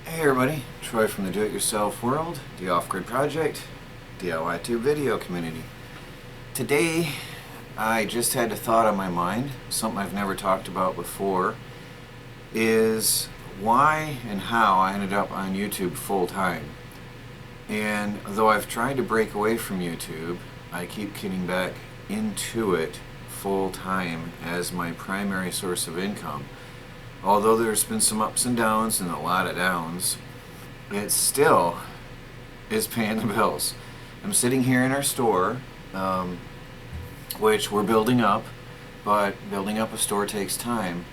Hey everybody, Troy from the Do-It-Yourself World, the Off-Grid Project, DIY Tube video community. Today, I just had a thought on my mind, something I've never talked about before, is why and how I ended up on YouTube full-time. And though I've tried to break away from YouTube, I keep getting back into it full-time as my primary source of income. Although there's been some ups and downs and a lot of downs, it still is paying the bills. I'm sitting here in our store, which we're building up, but building up a store takes time.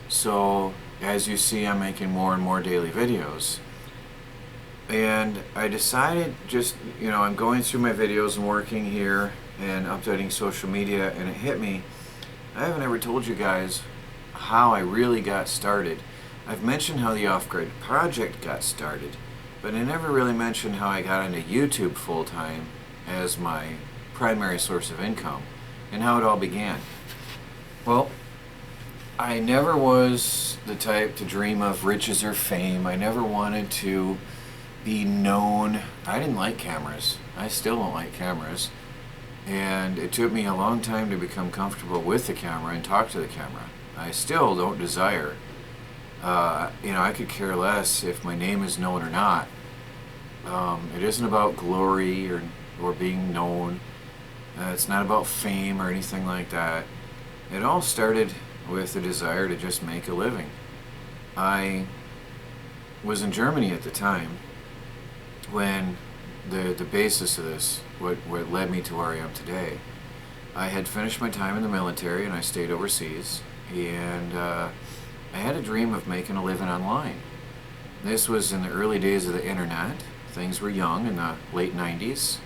So as you see, I'm making more and more daily videos. And I decided I'm going through my videos and working here and updating social media, and it hit me. I haven't ever told you guys how I really got started. I've mentioned how the Off-Grid project got started, but I never really mentioned how I got into YouTube full-time as my primary source of income and how it all began. Well, I never was the type to dream of riches or fame. I never wanted to be known. I didn't like cameras. I still don't like cameras. And it took me a long time to become comfortable with the camera and talk to the camera. I still don't desire. I could care less if my name is known or not. It isn't about glory or being known. It's not about fame or anything like that. It all started with a desire to just make a living. I was in Germany at the time when the basis of this, what led me to where I am today. I had finished my time in the military and I stayed overseas. And I had a dream of making a living online. This was in the early days of the internet. Things were young in the late 90s,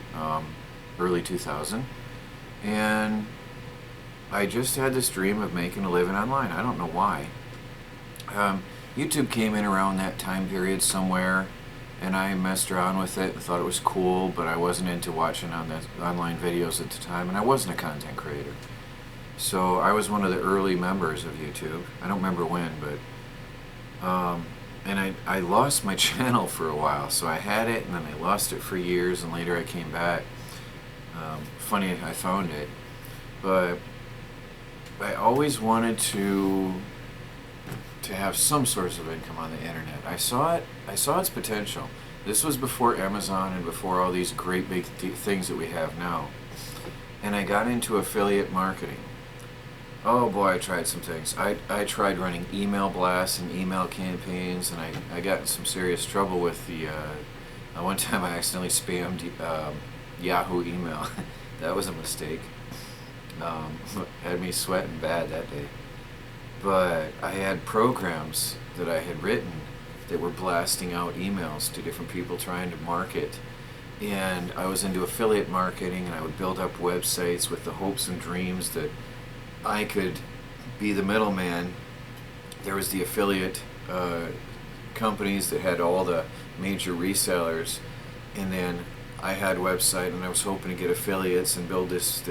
early 2000. And I just had this dream of making a living online. I don't know why. YouTube came in around that time period somewhere, and I messed around with it and thought it was cool, but I wasn't into watching on the online videos at the time, and I wasn't a content creator. So I was one of the early members of YouTube. I don't remember when, but and I lost my channel for a while. So I had it, and then I lost it for years, and later I came back. Funny, I found it, but I always wanted to have some source of income on the internet. I saw its potential. This was before Amazon and before all these great big things that we have now. And I got into affiliate marketing. Oh boy, I tried some things. I tried running email blasts and email campaigns, and I got in some serious trouble with the, one time I accidentally spammed Yahoo email. That was a mistake. Had me sweating bad that day. But I had programs that I had written that were blasting out emails to different people trying to market. And I was into affiliate marketing, and I would build up websites with the hopes and dreams that I could be the middleman. There was the affiliate companies that had all the major resellers, and then I had a website, and I was hoping to get affiliates and build this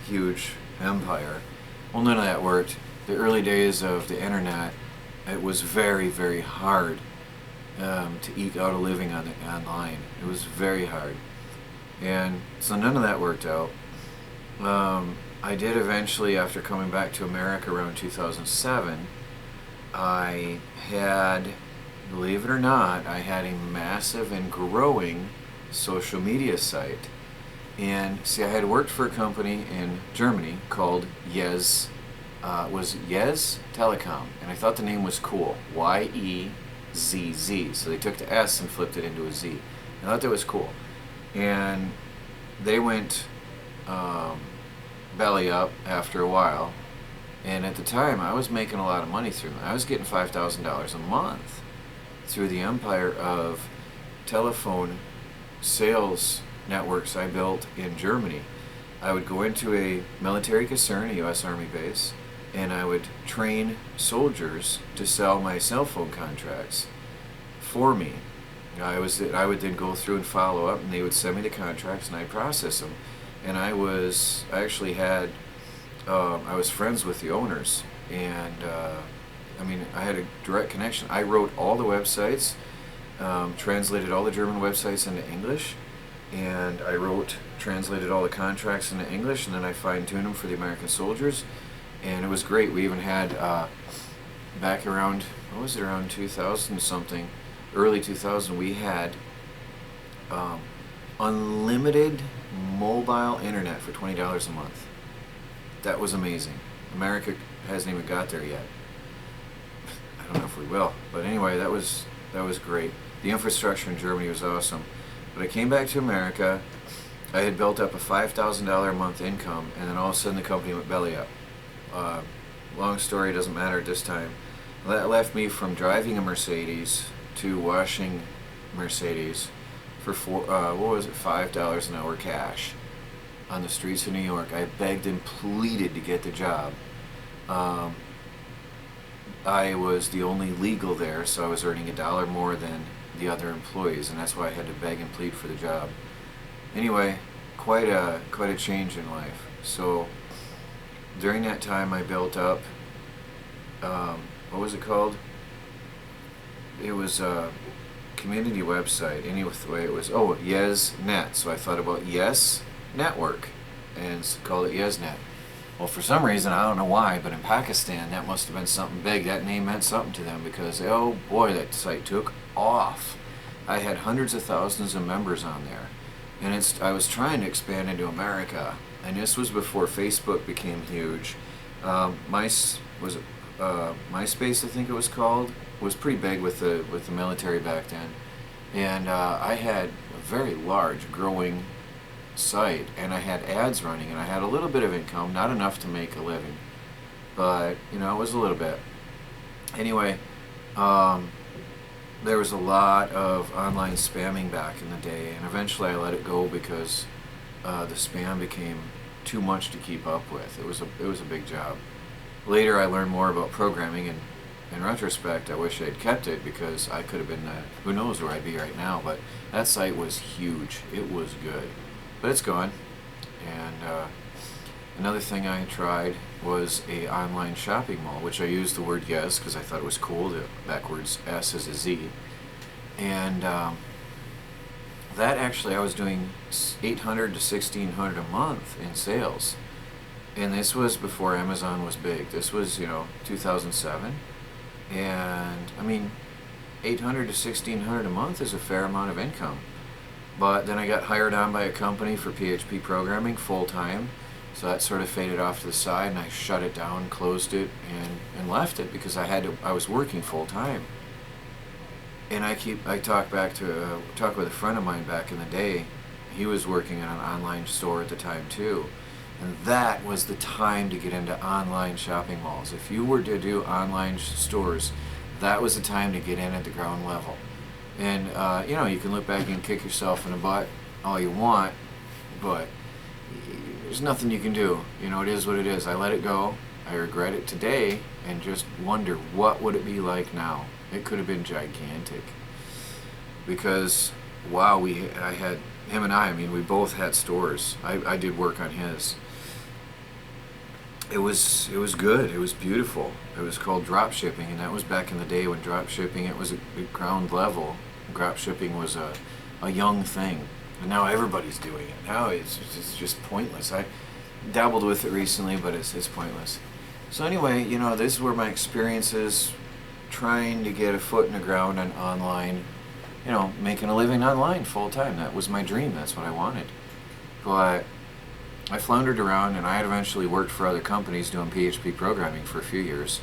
huge empire. Well, none of that worked. The early days of the internet, it was very, very hard to eke out a living online. It was very hard, and so none of that worked out. I did eventually, after coming back to America around 2007, I had, believe it or not, I had a massive and growing social media site. And see, I had worked for a company in Germany called Yes Telecom, and I thought the name was cool, Y-E-Z-Z. So they took the S and flipped it into a Z. I thought that was cool. And they went belly up after a while, and at the time I was making a lot of money through them. I was getting $5,000 a month through the empire of telephone sales networks I built in Germany. I would go into a military concern, a U.S. Army base, and I would train soldiers to sell my cell phone contracts for me. I would then go through and follow up, and they would send me the contracts, and I'd process them. And I was friends with the owners, and I had a direct connection. I wrote all the websites. translated all the German websites into English, and I translated all the contracts into English, and then I fine-tuned them for the American soldiers, and it was great. We even had, back around, what was it, around 2000 something, early 2000, we had unlimited mobile internet for $20 a month. That was amazing. America hasn't even got there yet. I don't know if we will, but anyway, that was great. The infrastructure in Germany was awesome. But I came back to America. I had built up a $5,000 a month income, and then all of a sudden the company went belly up. Long story, doesn't matter at this time. That left me from driving a Mercedes to washing Mercedes for $5 an hour cash on the streets of New York. I begged and pleaded to get the job. I was the only legal there, so I was earning $1 more than the other employees, and that's why I had to beg and plead for the job. Anyway, quite a change in life. So during that time, I built up, what was it called? It was a community website. Anyway, it was, YesNet. So I thought about Yes Network and called it YesNet. Well, for some reason, I don't know why, but in Pakistan, that must have been something big. That name meant something to them because, oh boy, that site took off. I had hundreds of thousands of members on there. And I was trying to expand into America. And this was before Facebook became huge. MySpace, I think it was called, was pretty big with the military back then. And I had a very large, growing site, and I had ads running, and I had a little bit of income, not enough to make a living, but it was a little bit. Anyway, there was a lot of online spamming back in the day, and eventually I let it go because the spam became too much to keep up with. It was a big job. Later I learned more about programming, and in retrospect I wish I'd kept it because I could have been who knows where I'd be right now. But that site was huge. It was good. But it's gone. And another thing I tried was a online shopping mall, which I used the word yes because I thought it was cool. The backwards S is a Z. And that actually I was doing $800 to $1,600 a month in sales. And this was before Amazon was big. This was, 2007. And I mean, $800 to $1,600 a month is a fair amount of income. But then I got hired on by a company for PHP programming full-time, so that sort of faded off to the side, and I shut it down, closed it, and left it because I was working full-time. And I talked with a friend of mine back in the day. He was working in an online store at the time too, and that was the time to get into online shopping malls. If you were to do online stores, that was the time to get in at the ground level. And you can look back and kick yourself in the butt all you want, but there's nothing you can do. It is what it is. I let it go. I regret it today and just wonder what would it be like now. It could have been gigantic. Because wow, I had him and I mean we both had stores. I did work on his. It was good. It was beautiful. It was called drop shipping, and that was back in the day when drop shipping, it was at ground level. Drop shipping was a young thing, and now everybody's doing it. Now it's just pointless. I dabbled with it recently, but it's pointless. So anyway, this is where my experiences trying to get a foot in the ground on online, making a living online full time. That was my dream. That's what I wanted. But I floundered around, and I had eventually worked for other companies doing PHP programming for a few years.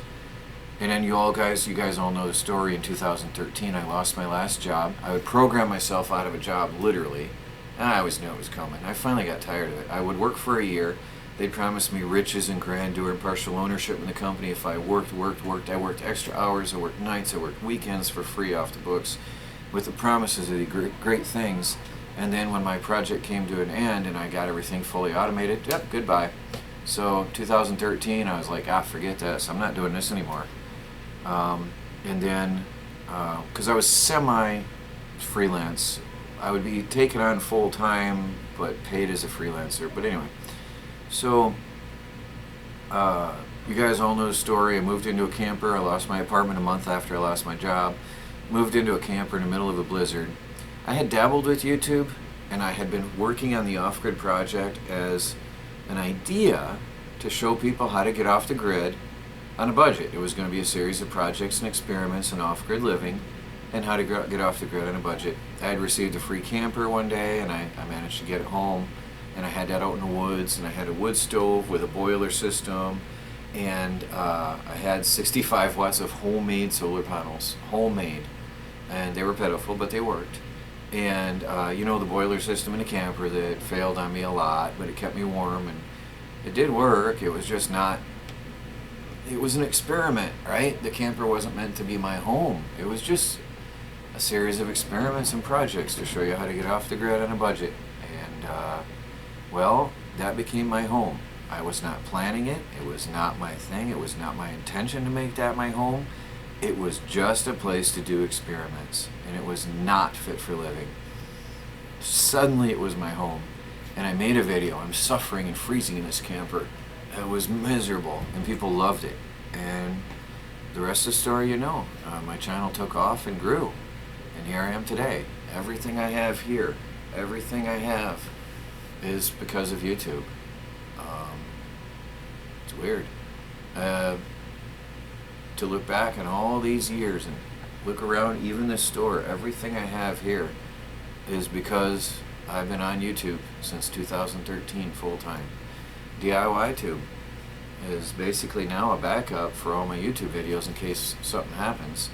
And then you guys all know the story. In 2013, I lost my last job. I would program myself out of a job, literally. And I always knew it was coming. I finally got tired of it. I would work for a year. They'd promise me riches and grandeur and partial ownership in the company if I worked. I worked extra hours, I worked nights, I worked weekends for free off the books with the promises of the great things. And then when my project came to an end and I got everything fully automated, yep, goodbye. So 2013, I was like, forget this. I'm not doing this anymore. And then, because I was semi-freelance, I would be taken on full-time, but paid as a freelancer. But anyway, so you guys all know the story. I moved into a camper. I lost my apartment a month after I lost my job. moved into a camper in the middle of a blizzard. I had dabbled with YouTube, and I had been working on the off-grid project as an idea to show people how to get off the grid on a budget. It was going to be a series of projects and experiments in off-grid living and how to get off the grid on a budget. I had received a free camper one day, and I managed to get it home, and I had that out in the woods, and I had a wood stove with a boiler system, and I had 65 watts of homemade solar panels, homemade, and they were pitiful, but they worked. And you know, the boiler system in the camper that failed on me a lot, but it kept me warm, and it did work. It was just not, it was an experiment, right? The camper wasn't meant to be my home. It was just a series of experiments and projects to show you how to get off the grid on a budget. And well, that became my home. I was not planning it. It was not my thing. It was not my intention to make that my home. It was just a place to do experiments, and it was not fit for living. Suddenly it was my home, and I made a video. I'm suffering and freezing in this camper. It was miserable, and people loved it. And the rest of the story you know. My channel took off and grew, and here I am today. Everything I have here, everything I have is because of YouTube. It's weird. To look back on all these years and look around even this store, everything I have here is because I've been on YouTube since 2013 full-time. DIY Tube is basically now a backup for all my YouTube videos in case something happens.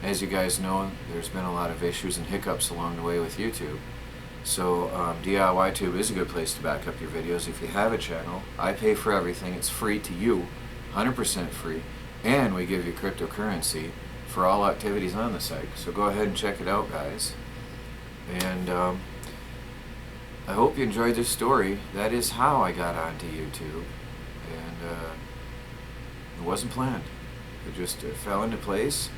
As you guys know, there's been a lot of issues and hiccups along the way with YouTube. So DIY Tube is a good place to back up your videos if you have a channel. I pay for everything. It's free to you, 100% free. And we give you cryptocurrency for all activities on the site. So go ahead and check it out, guys. And I hope you enjoyed this story. That is how I got onto YouTube. And it wasn't planned. It just fell into place.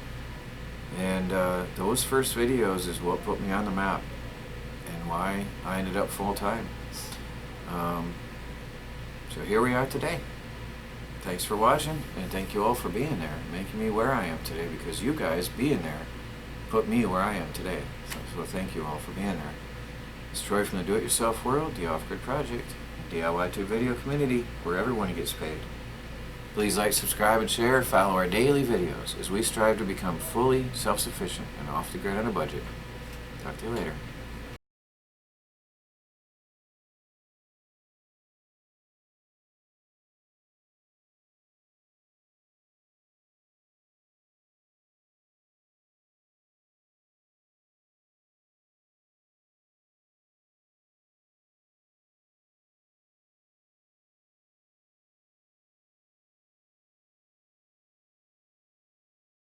And those first videos is what put me on the map and why I ended up full-time. So here we are today. Thanks for watching, and thank you all for being there, making me where I am today, because you guys being there put me where I am today. So thank you all for being there. It's Troy from the Do-It-Yourself World, the Off-Grid Project, DIY Tube video community, where everyone gets paid. Please like, subscribe, and share. Follow our daily videos as we strive to become fully self-sufficient and off the grid on a budget. Talk to you later.